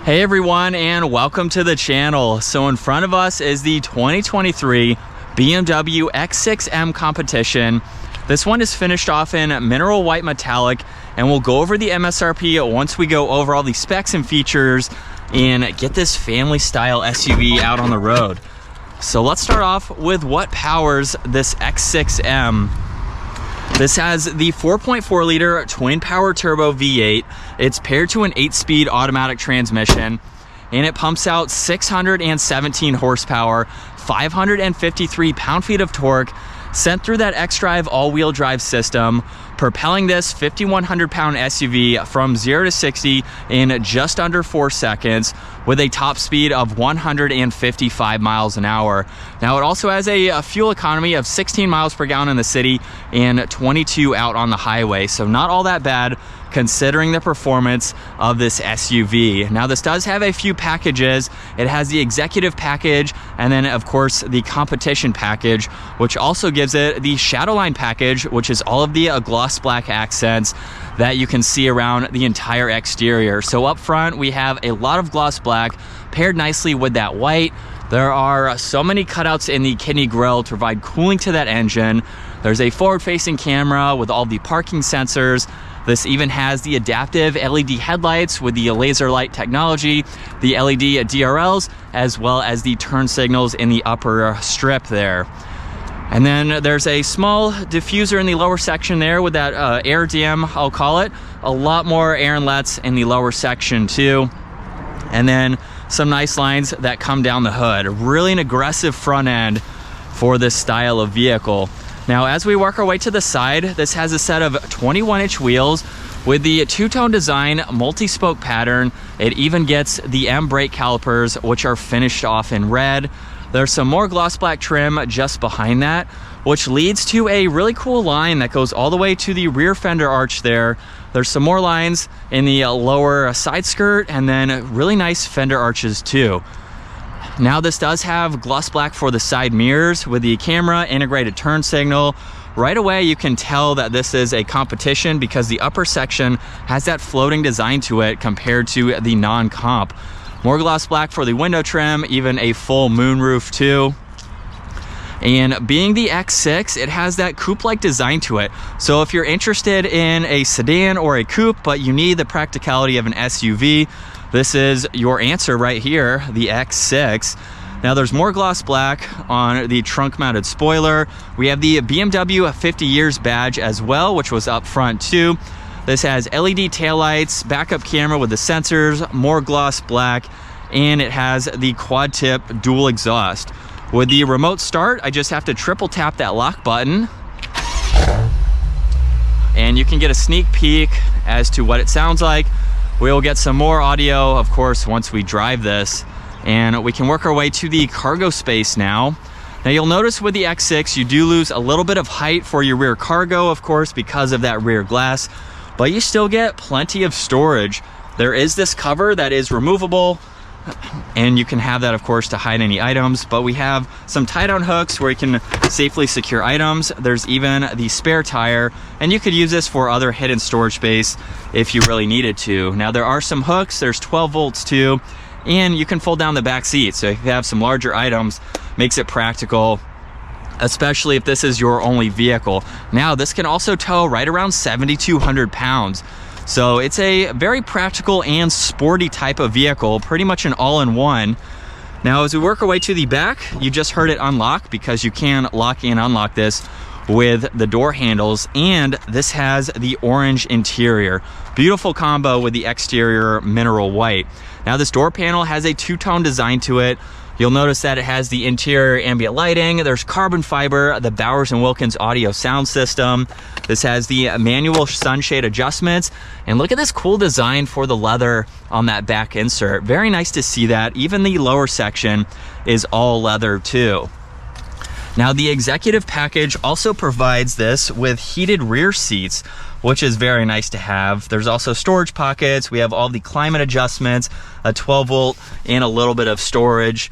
Hey everyone, and welcome to the channel. So in front of us is the 2023 BMW X6 M Competition. This one is finished off in mineral white metallic, and we'll go over the MSRP once we go over all the specs and features and get this family style SUV out on the road. So let's start off with what powers this X6 M. This has the 4.4 liter twin power turbo V8. It's paired to an 8-speed automatic transmission, and it pumps out 617 horsepower, 553 pound-feet of torque, sent through that xDrive all-wheel drive system, propelling this 5,100-pound SUV from 0 to 60 in just under 4 seconds with a top speed of 155 miles an hour. Now, it also has a fuel economy of 16 miles per gallon in the city and 22 out on the highway, so not all that bad considering the performance of this SUV. Now, this does have a few packages. It has the executive package, and then of course the competition package, which also gives it the Shadowline package, which is all of the gloss black accents that you can see around the entire exterior. So up front, we have a lot of gloss black paired nicely with that white. There are so many cutouts in the kidney grille to provide cooling to that engine. There's a forward-facing camera with all the parking sensors. This even has the adaptive LED headlights with the laser light technology, the LED DRLs, as well as the turn signals in the upper strip there. And then there's a small diffuser in the lower section there with that air dam, I'll call it. A lot more air inlets in the lower section too. And then some nice lines that come down the hood. Really an aggressive front end for this style of vehicle. Now, as we work our way to the side, this has a set of 21-inch wheels with the two-tone design, multi-spoke pattern. It even gets the M brake calipers, which are finished off in red. There's some more gloss black trim just behind that, which leads to a really cool line that goes all the way to the rear fender arch there. There's some more lines in the lower side skirt, and then really nice fender arches too. Now, this does have gloss black for the side mirrors with the camera, integrated turn signal. Right away, you can tell that this is a competition because the upper section has that floating design to it compared to the non-comp. More gloss black for the window trim, even a full moonroof too. And being the X6, it has that coupe-like design to it. So if you're interested in a sedan or a coupe, but you need the practicality of an SUV, this is your answer right here, the X6. Now, there's more gloss black on the trunk-mounted spoiler. We have the BMW 50 years badge as well, which was up front too. This has LED taillights, backup camera with the sensors, more gloss black, and it has the quad-tip dual exhaust. With the remote start, I just have to triple tap that lock button, and you can get a sneak peek as to what it sounds like. We'll get some more audio, of course, once we drive this, and we can work our way to the cargo space now. Now, you'll notice with the X6, you do lose a little bit of height for your rear cargo, of course, because of that rear glass, but you still get plenty of storage. There is this cover that is removable, and you can have that, of course, to hide any items, but we have some tie-down hooks where you can safely secure items. There's even the spare tire, and you could use this for other hidden storage space if you really needed to. Now, there are some hooks. There's 12 volts too, and you can fold down the back seat, so if you have some larger items, makes it practical, especially if this is your only vehicle. Now, this can also tow right around 7,200 pounds. So it's a very practical and sporty type of vehicle, pretty much an all-in-one. Now, as we work our way to the back, you just heard it unlock because you can lock and unlock this with the door handles, and this has the orange interior. Beautiful combo with the exterior mineral white. Now, this door panel has a two-tone design to it. You'll notice that it has the interior ambient lighting. There's carbon fiber, the Bowers & Wilkins audio sound system. This has the manual sunshade adjustments. And look at this cool design for the leather on that back insert. Very nice to see that. Even the lower section is all leather too. Now, the executive package also provides this with heated rear seats, which is very nice to have. There's also storage pockets. We have all the climate adjustments, a 12 volt and a little bit of storage.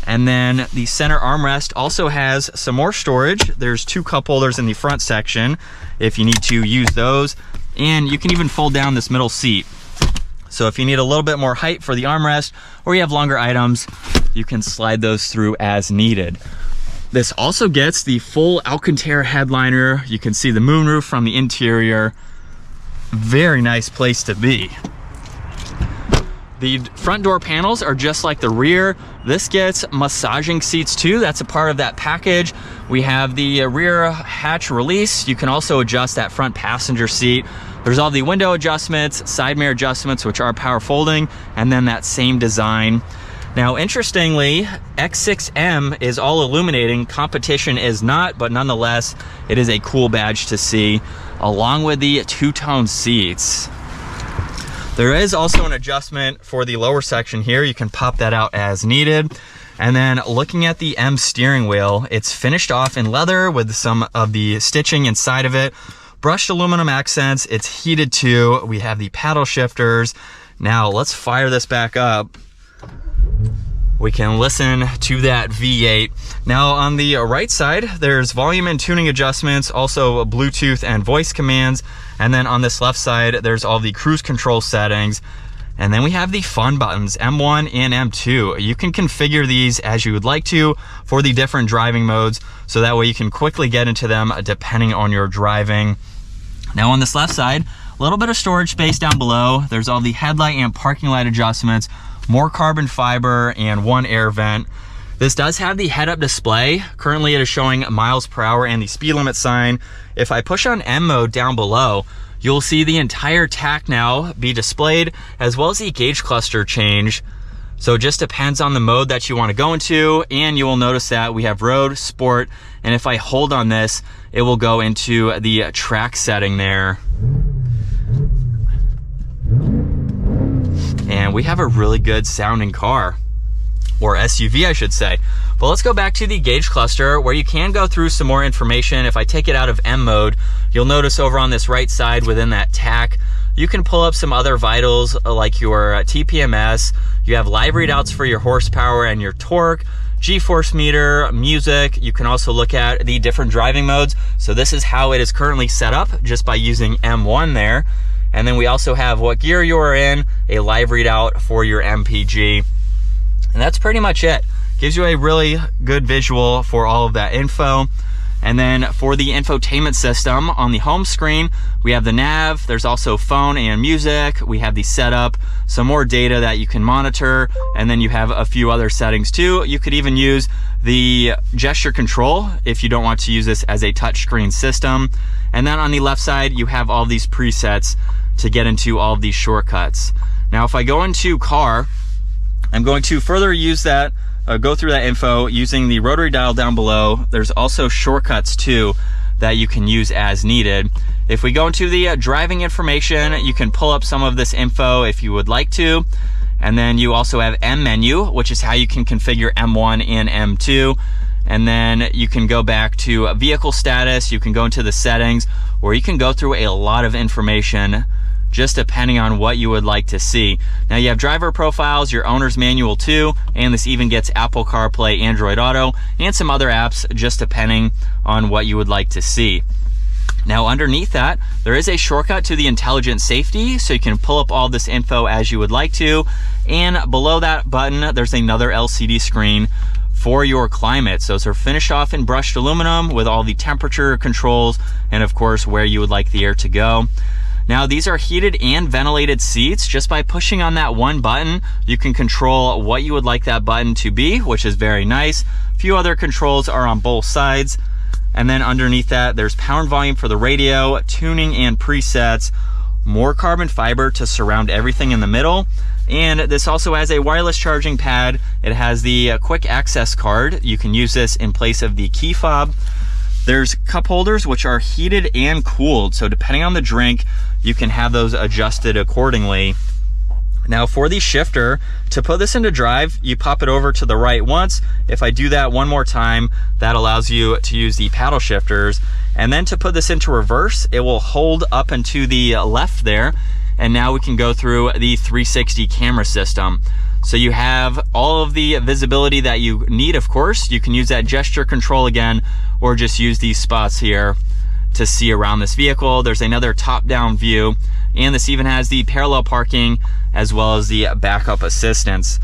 And then the center armrest also has some more storage. There's 2 cup holders in the front section if you need to use those. And you can even fold down this middle seat. So if you need a little bit more height for the armrest or you have longer items, you can slide those through as needed. This also gets the full Alcantara headliner. You can see the moonroof from the interior. Very nice place to be. The front door panels are just like the rear. This gets massaging seats too. That's a part of that package. We have the rear hatch release. You can also adjust that front passenger seat. There's all the window adjustments, side mirror adjustments, which are power folding, and then that same design. Now, interestingly, X6M is all illuminating. Competition is not, but nonetheless, it is a cool badge to see, along with the two-tone seats. There is also an adjustment for the lower section here. You can pop that out as needed. And then looking at the M steering wheel, it's finished off in leather with some of the stitching inside of it. Brushed aluminum accents, it's heated too. We have the paddle shifters. Now let's fire this back up. We can listen to that V8. Now on the right side, there's volume and tuning adjustments, also Bluetooth and voice commands. And then on this left side, there's all the cruise control settings. And then we have the fun buttons, M1 and M2. You can configure these as you would like to for the different driving modes, so that way you can quickly get into them depending on your driving. Now on this left side, a little bit of storage space down below. There's all the headlight and parking light adjustments, more carbon fiber, and one air vent. This does have the head-up display. Currently it is showing miles per hour and the speed limit sign. If I push on M mode down below, you'll see the entire TAC now be displayed, as well as the gauge cluster change. So it just depends on the mode that you want to go into, and you will notice that we have road, sport, and if I hold on this, it will go into the track setting there. And we have a really good sounding car, or SUV I should say. But let's go back to the gauge cluster, where you can go through some more information. If I take it out of M mode, you'll notice over on this right side within that TAC, you can pull up some other vitals like your TPMS. You have live readouts for your horsepower and your torque, G-force meter, music. You can also look at the different driving modes. So this is how it is currently set up, just by using M1 there. And then we also have what gear you are in, a live readout for your MPG. And that's pretty much it. Gives you a really good visual for all of that info. And then for the infotainment system, on the home screen, we have the nav. There's also phone and music. We have the setup, some more data that you can monitor, and then you have a few other settings too. You could even use the gesture control if you don't want to use this as a touchscreen system. And then on the left side, you have all these presets to get into all of these shortcuts. Now, if I go into car, I'm going to further use that, go through that info using the rotary dial down below. There's also shortcuts too that you can use as needed. If we go into the driving information, you can pull up some of this info if you would like to. And then you also have M menu, which is how you can configure M1 and M2. And then you can go back to vehicle status, you can go into the settings, or you can go through a lot of information just depending on what you would like to see. Now you have driver profiles, your owner's manual too, and this even gets Apple CarPlay, Android Auto, and some other apps just depending on what you would like to see. Now underneath that, there is a shortcut to the intelligent safety, so you can pull up all this info as you would like to. And below that button, there's another LCD screen for your climate. So they're finished off in brushed aluminum with all the temperature controls and of course where you would like the air to go. Now these are heated and ventilated seats. Just by pushing on that one button, you can control what you would like that button to be, which is very nice. A few other controls are on both sides. And then underneath that, there's power and volume for the radio, tuning and presets, more carbon fiber to surround everything in the middle. And this also has a wireless charging pad. It has the quick access card. You can use this in place of the key fob. There's cup holders which are heated and cooled, so depending on the drink, you can have those adjusted accordingly. Now for the shifter, to put this into drive, you pop it over to the right once. If I do that one more time, that allows you to use the paddle shifters. And then to put this into reverse, it will hold up and to the left there. And now we can go through the 360 camera system. So you have all of the visibility that you need, of course. You can use that gesture control again, or just use these spots here to see around this vehicle. There's another top-down view. And this even has the parallel parking as well as the backup assistance.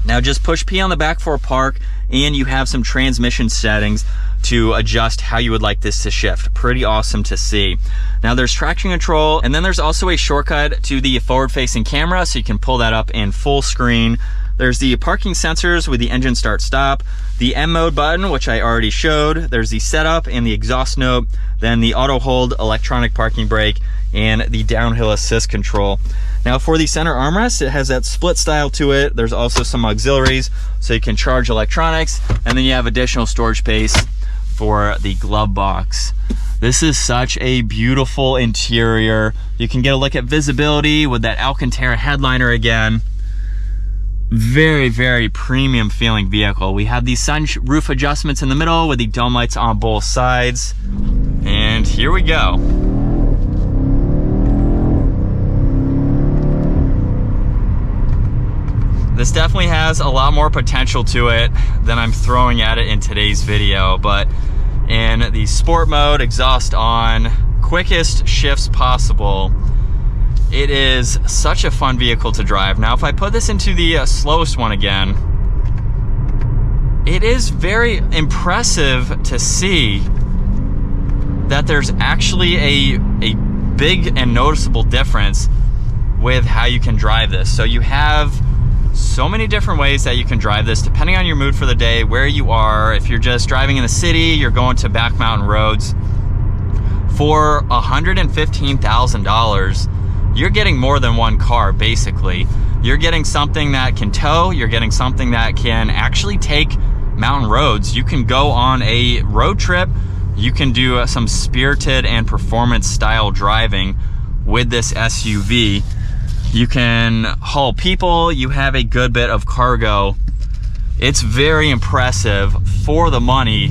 Now just push P on the back for park, and you have some transmission settings to adjust how you would like this to shift. Pretty awesome to see. Now there's traction control, and then there's also a shortcut to the forward-facing camera, so you can pull that up in full screen. There's the parking sensors with the engine start stop, the M mode button, which I already showed. There's the setup and the exhaust note, then the auto hold, electronic parking brake, and the downhill assist control. Now for the center armrest, it has that split style to it. There's also some auxiliaries, so you can charge electronics, and then you have additional storage space for the glove box. This is such a beautiful interior. You can get a look at visibility with that Alcantara headliner again. Very, very premium feeling vehicle. We have these sunroof adjustments in the middle with the dome lights on both sides. And here we go. This definitely has a lot more potential to it than I'm throwing at it in today's video, but in the sport mode, exhaust on, quickest shifts possible, it is such a fun vehicle to drive. Now, if I put this into the slowest one again, it is very impressive to see that there's actually a big and noticeable difference with how you can drive this. So you have so many different ways that you can drive this depending on your mood for the day, where you are. If you're just driving in the city, you're going to back mountain roads. For $115,000, you're getting more than one car, basically. You're getting something that can tow, you're getting something that can actually take mountain roads. You can go on a road trip, you can do some spirited and performance style driving with this SUV. You can haul people, you have a good bit of cargo. It's very impressive for the money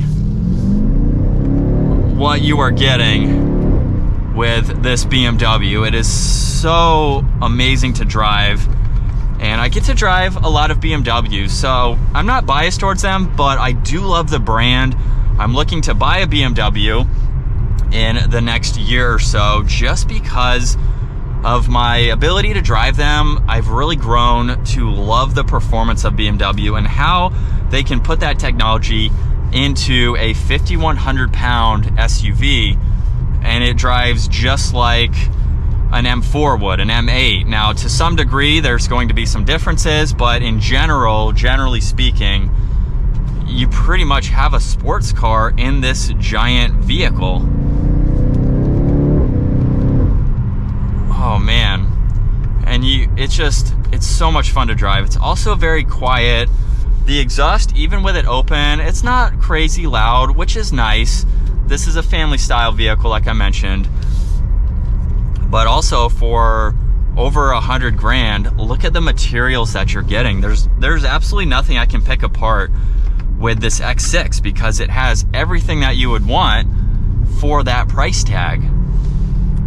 what you are getting with this BMW. It is so amazing to drive, and I get to drive a lot of BMWs, so I'm not biased towards them, but I do love the brand. I'm looking to buy a BMW in the next year or so just because of my ability to drive them. I've really grown to love the performance of BMW and how they can put that technology into a 5,100 pound SUV, and it drives just like an M4 would, an M8. Now, to some degree, there's going to be some differences, but in general, generally speaking, you pretty much have a sports car in this giant vehicle. Oh man. And it's so much fun to drive. It's also very quiet. The exhaust, even with it open, it's not crazy loud, which is nice. This is a family style vehicle, like I mentioned, but also for over 100 grand, look at the materials that you're getting. There's absolutely nothing I can pick apart with this X6 because it has everything that you would want for that price tag.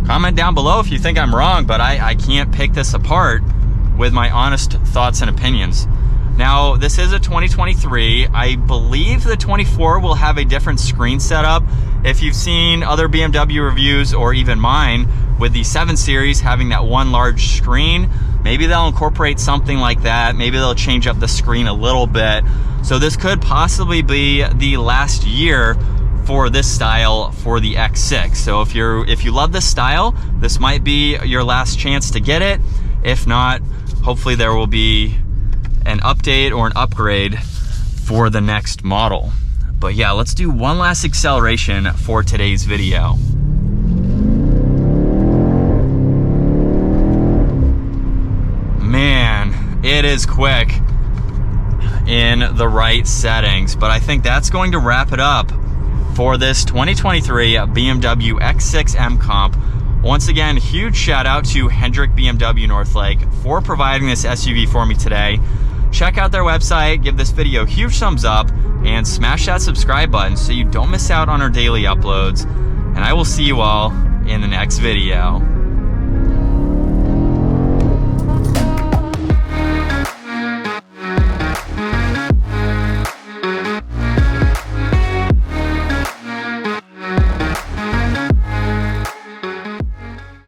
Comment down below if you think I'm wrong, but I can't pick this apart with my honest thoughts and opinions. Now, this is a 2023. I believe the 24 will have a different screen setup. If you've seen other BMW reviews or even mine with the 7 Series having that one large screen, maybe they'll incorporate something like that. Maybe they'll change up the screen a little bit. So this could possibly be the last year for this style for the X6. So if you love this style, this might be your last chance to get it. If not, hopefully there will be an update or an upgrade for the next model. But yeah, let's do one last acceleration for today's video. Man, it is quick in the right settings, but I think that's going to wrap it up for this 2023 BMW X6 M Comp. Once again, huge shout out to Hendrick BMW Northlake for providing this SUV for me today. Check out their website, give this video a huge thumbs up, and smash that subscribe button so you don't miss out on our daily uploads. And I will see you all in the next video.